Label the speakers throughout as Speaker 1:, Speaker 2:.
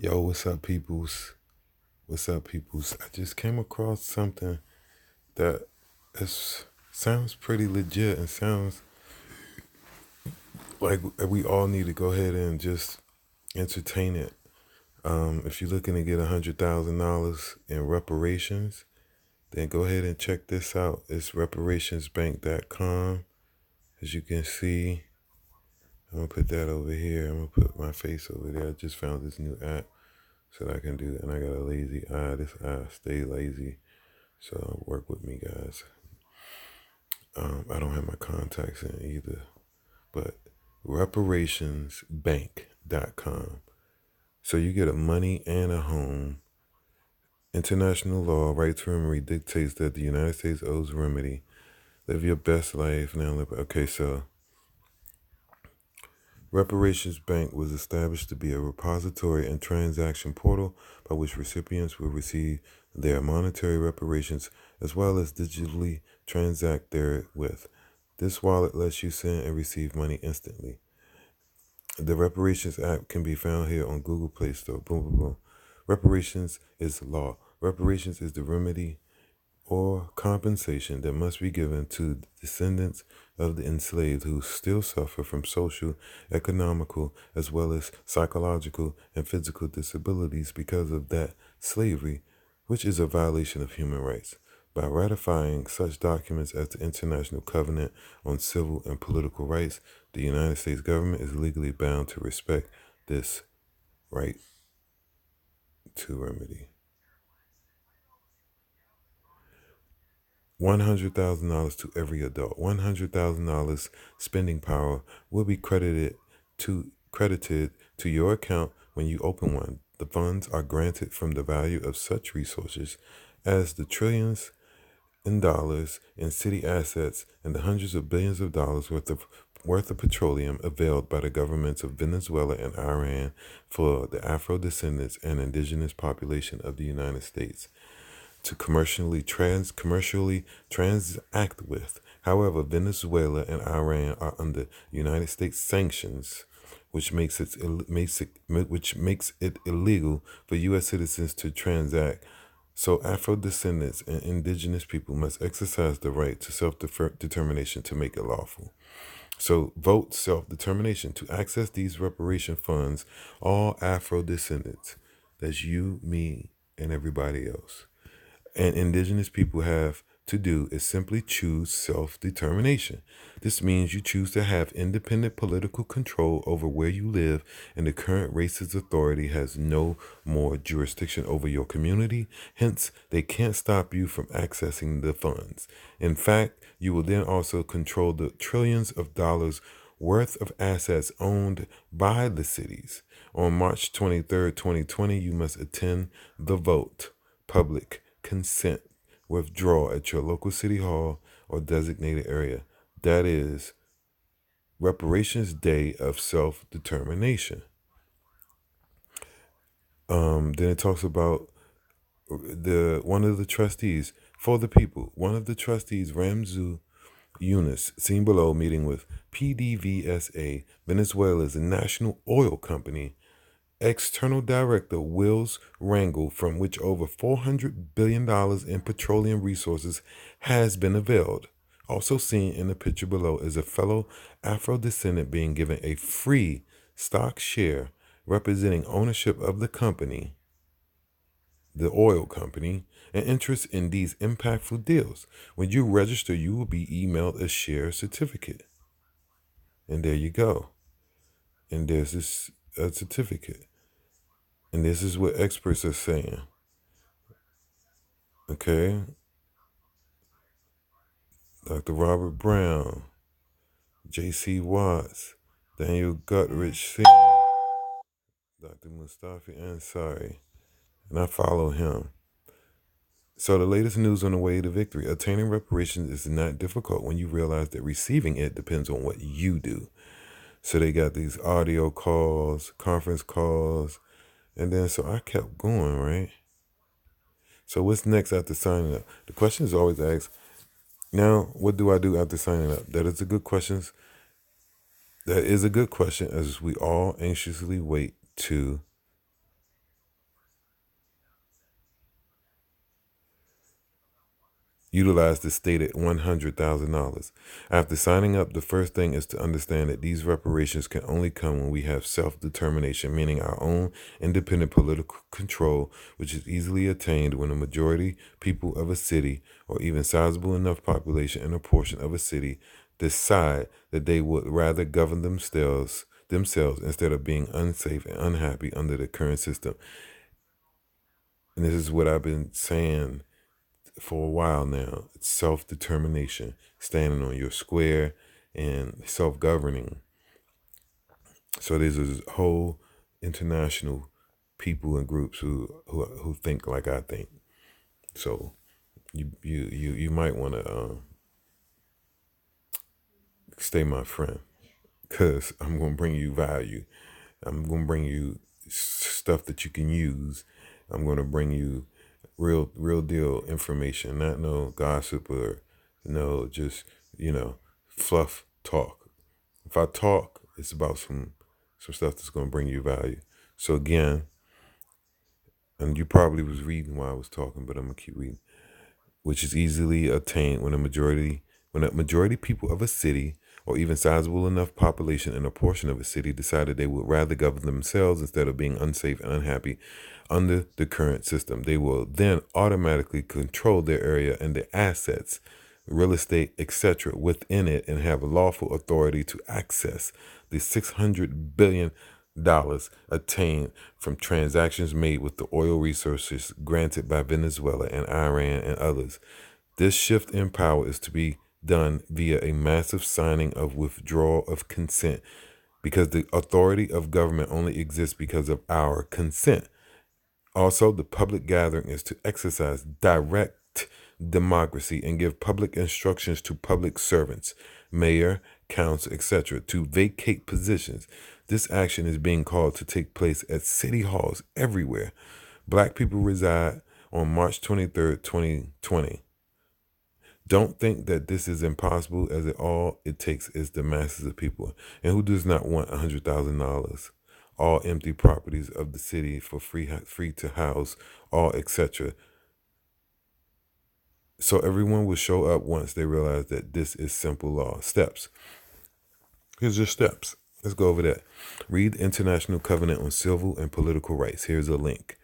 Speaker 1: Yo, what's up, peoples? What's up, peoples? I just came across something that sounds pretty legit and sounds like we all need to go ahead and just entertain it. If you're looking to get $100,000 in reparations, then go ahead and check this out. It's reparationsbank.com. As you can see, I'm gonna put that over here. I'm gonna put my face over there. I just found this new app so that I can do it. And I got a lazy eye. This eye stay lazy. So work with me, guys. I don't have my contacts in either, but reparationsbank.com. So you get a money and a home. International law, right to remedy, dictates that the United States owes remedy. Live your best life now. Okay, so Reparations Bank was established to be a repository and transaction portal by which recipients will receive their monetary reparations as well as digitally transact therewith. This wallet lets you send and receive money instantly. The Reparations app can be found here on Google Play Store. Boom, boom, boom. Reparations is law. Reparations is the remedy or compensation that must be given to the descendants of the enslaved who still suffer from social, economical, as well as psychological and physical disabilities because of that slavery, which is a violation of human rights. By ratifying such documents as the International Covenant on Civil and Political Rights, the United States government is legally bound to respect this right to remedy. $100,000 to every adult. $100,000 spending power will be credited to your account when you open one. The funds are granted from the value of such resources as the trillions in dollars in city assets and the hundreds of billions of dollars worth of petroleum availed by the governments of Venezuela and Iran for the Afro descendants and indigenous population of the United States to commercially transact with. However, Venezuela and Iran are under United States sanctions, which makes it illegal for U.S. citizens to transact. So Afro descendants and indigenous people must exercise the right to self-determination to make it lawful. So vote self-determination to access these reparation funds. All Afro descendants, that's you, me, and everybody else, and indigenous people have to do is simply choose self-determination. This means you choose to have independent political control over where you live, and the current racist authority has no more jurisdiction over your community. Hence, they can't stop you from accessing the funds. In fact, you will then also control the trillions of dollars worth of assets owned by the cities. On March 23rd, 2020, you must attend the vote. Public consent withdraw at your local city hall or designated area. That is Reparations Day of Self-Determination. Then it talks about one of the trustees for the people. One of the trustees, Ramzu Yunus, seen below, meeting with PDVSA, Venezuela's national oil company, External Director Wills Rangel, from which over $400 billion in petroleum resources has been availed. Also seen in the picture below is a fellow Afro-descendant being given a free stock share representing ownership of the company, the oil company, and interest in these impactful deals. When you register, you will be emailed a share certificate. And there you go. And there's this certificate. And this is what experts are saying. Okay? Dr. Robert Brown, J.C. Watts, Daniel Gutrich Sr., Dr. Mustafa Ansari, and I follow him. So the latest news on the way to victory. Attaining reparations is not difficult when you realize that receiving it depends on what you do. So they got these audio calls, conference calls, and then so I kept going, right? So what's next after signing up? The question is always asked, now, what do I do after signing up? That is a good question. That is a good question as we all anxiously wait to utilize the stated $100,000. After signing up, the first thing is to understand that these reparations can only come when we have self-determination, meaning our own independent political control, which is easily attained when a majority people of a city, or even sizable enough population in a portion of a city, decide that they would rather govern themselves instead of being unsafe and unhappy under the current system. And this is what I've been saying for a while now. It's self-determination, standing on your square and self-governing. So there's this whole international people and groups who think like I think. So you might want to stay my friend, because I'm going to bring you value. I'm going to bring you stuff that you can use. I'm going to bring you real deal information, not no gossip or no just, fluff talk. If I talk, it's about some stuff that's going to bring you value. So again, and you probably was reading while I was talking, but I'm going to keep reading. Which is easily attained when a majority people of a city, or even sizable enough population in a portion of a city, decided they would rather govern themselves instead of being unsafe and unhappy under the current system. They will then automatically control their area and their assets, real estate, etc. within it, and have lawful authority to access the $600 billion attained from transactions made with the oil resources granted by Venezuela and Iran and others. This shift in power is to be done via a massive signing of withdrawal of consent, because the authority of government only exists because of our consent. Also, the public gathering is to exercise direct democracy and give public instructions to public servants, mayor, council, etc., to vacate positions. This action is being called to take place at city halls everywhere. Black people reside on March 23rd, 2020. Don't think that this is impossible, as all it takes is the masses of people. And who does not want $100,000? All empty properties of the city for free to house, all etc. So everyone will show up once they realize that this is simple law. Steps. Here's your steps. Let's go over that. Read the International Covenant on Civil and Political Rights. Here's a link.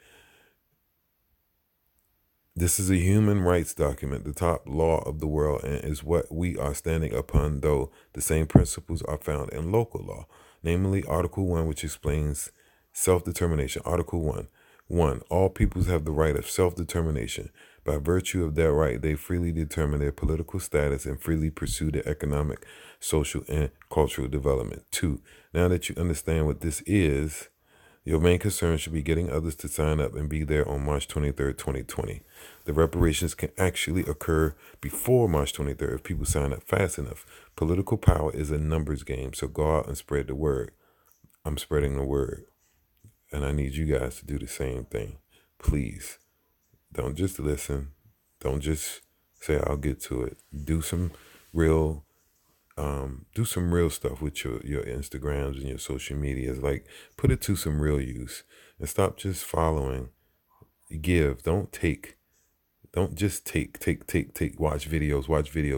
Speaker 1: This is a human rights document, the top law of the world, and is what we are standing upon, though the same principles are found in local law, namely Article 1, which explains self-determination. Article 1. 1. All peoples have the right of self-determination. By virtue of that right, they freely determine their political status and freely pursue their economic, social, and cultural development. 2. Now that you understand what this is, your main concern should be getting others to sign up and be there on March 23rd, 2020. The reparations can actually occur before March 23rd if people sign up fast enough. Political power is a numbers game, so go out and spread the word. I'm spreading the word, and I need you guys to do the same thing. Please, don't just listen. Don't just say, I'll get to it. Do some real stuff with your Instagrams and your social medias. Like, put it to some real use and stop just following. Give. Don't take. Don't just take. Watch videos.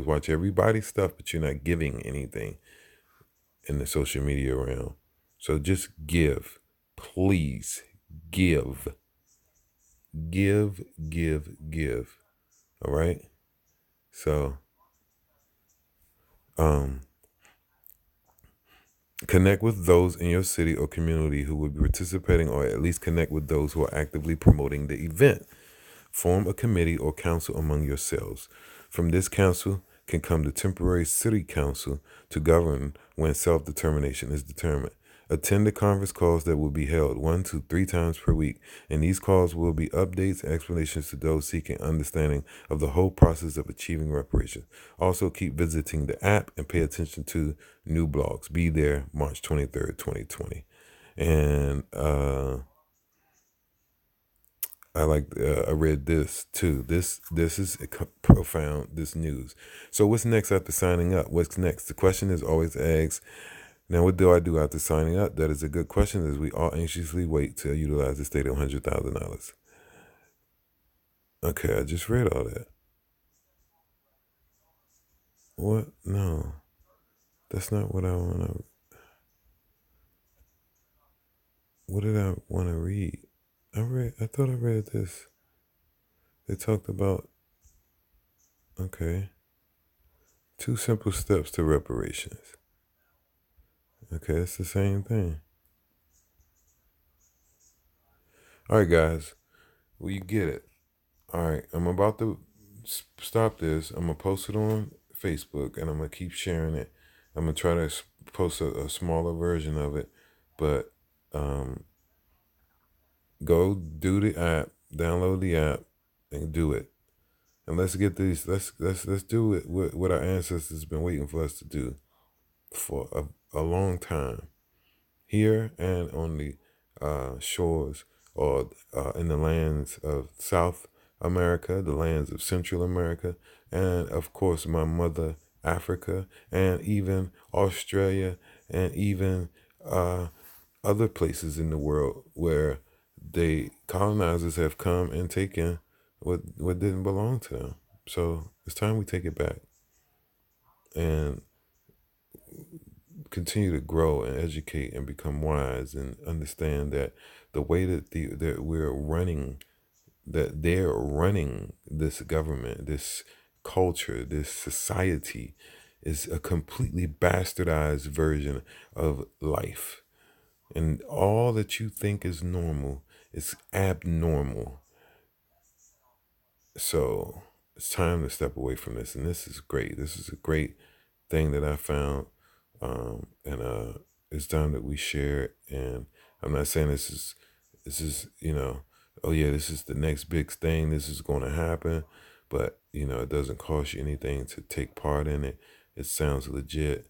Speaker 1: Watch everybody's stuff, but you're not giving anything in the social media realm. So just give. Please give. Give. All right? So, connect with those in your city or community who will be participating, or at least connect with those who are actively promoting the event. Form a committee or council among yourselves. From this council can come the temporary city council to govern when self-determination is determined. Attend the conference calls that will be held 1 to 3 times per week, and these calls will be updates and explanations to those seeking understanding of the whole process of achieving reparations. Also, keep visiting the app and pay attention to new blogs. Be there March 23rd, 2020. And I read this too. This is profound, this news. So what's next after signing up? What's next? The question is always asked. Now, what do I do after signing up? That is a good question, as we all anxiously wait to utilize the state of $100,000. Okay, I just read all that. What? No, that's not what I want to. What did I want to read? I thought I read this. They talked about, okay, 2 simple steps to reparations. Okay, it's the same thing. All right, guys. Well, you get it. All right, I'm about to stop this. I'm gonna post it on Facebook, and I'm gonna keep sharing it. I'm gonna try to post a smaller version of it, but um, go do the app, download the app, and do it. And let's get these. Let's do it. What our ancestors been waiting for us to do for a long time, here and on the shores, or in the lands of South America, the lands of Central America, and of course my mother Africa, and even Australia, and even other places in the world where the colonizers have come and taken what didn't belong to them. So it's time we take it back and continue to grow and educate and become wise and understand that the way that we're running, that they're running this government, this culture, this society, is a completely bastardized version of life. And all that you think is normal is abnormal. So it's time to step away from this. And this is great. This is a great thing that I found. And it's time that we share it. And I'm not saying this is, oh yeah, this is the next big thing. This is going to happen. But, it doesn't cost you anything to take part in it. It sounds legit.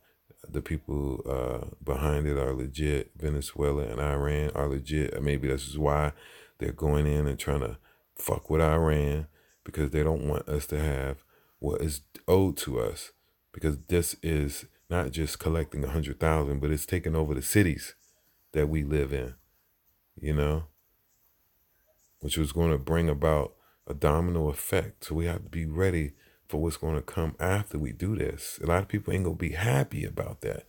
Speaker 1: The people behind it are legit. Venezuela and Iran are legit. And maybe this is why they're going in and trying to fuck with Iran, because they don't want us to have what is owed to us. Because this is not just collecting 100,000, but it's taking over the cities that we live in, you know, which was going to bring about a domino effect. So we have to be ready for what's going to come after we do this. A lot of people ain't going to be happy about that,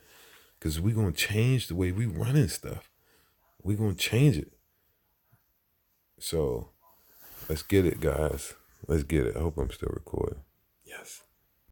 Speaker 1: because we're going to change the way we running stuff. We're going to change it. So let's get it, guys. Let's get it. I hope I'm still recording. Yes.